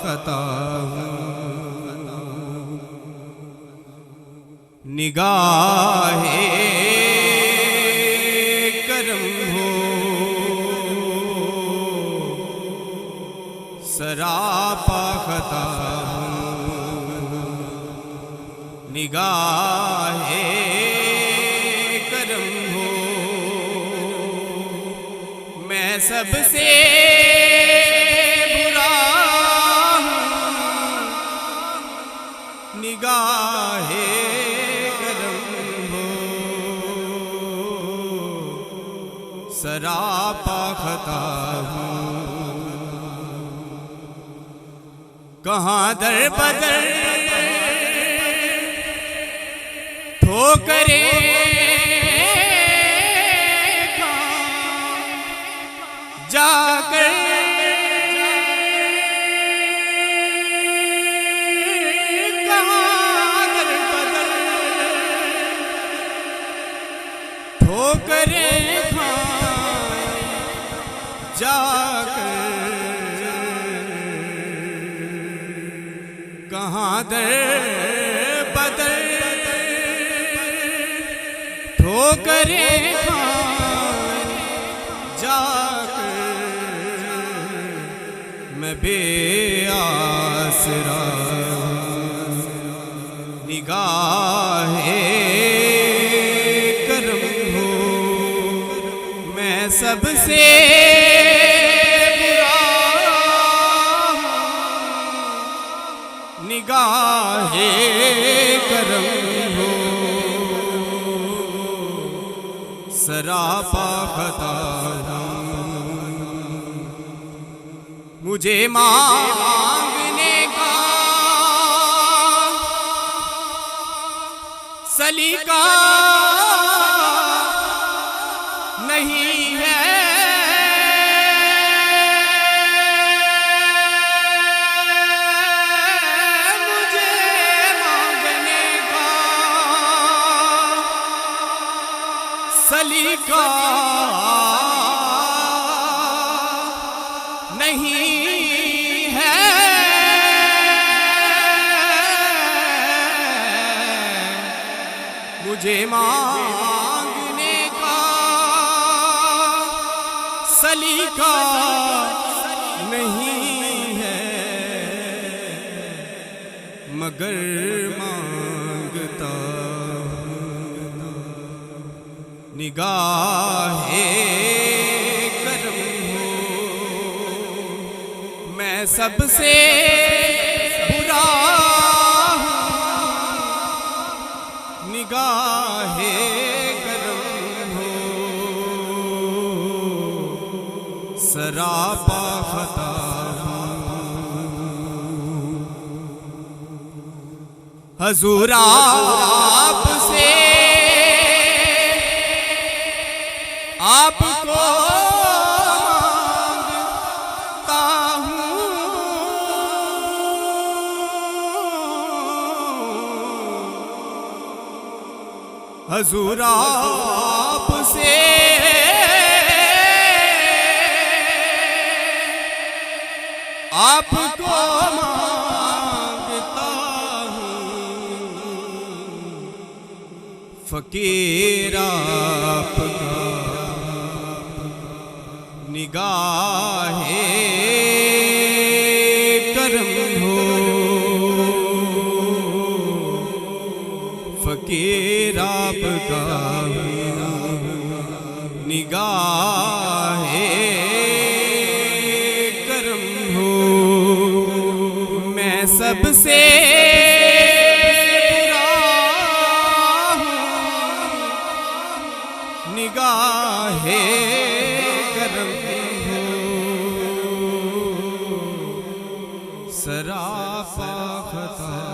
खता निगाहे करम हो सरापा खता निगाहे करम हो मैं सबसे निगाहे करम हो सरापा खता हूँ कहाँ दर बदर ठोकरे जाकर ठोकरे जाकर कहाँ दर बदर ठोकरे जाकर मैं बेआसरा निगाहे सबसे बुरा निगाहे करम हो सरापा खता मुझे मांगने का सलीका नहीं है मुझे मांगने का सलीका नहीं है मुझे मांगने का सलीका नहीं है मगर मांगता निगाहे करम हो मैं सबसे बुरा निगाहे सरापा खता हजूर आपसे आपको मांगता हूँ हजूर आपसे आपको मांगता हूँ फकीर आपका निगाहे करम हो फकीर आपका निगाहे सबसे बुरा निगाहे करम हो सरापा खता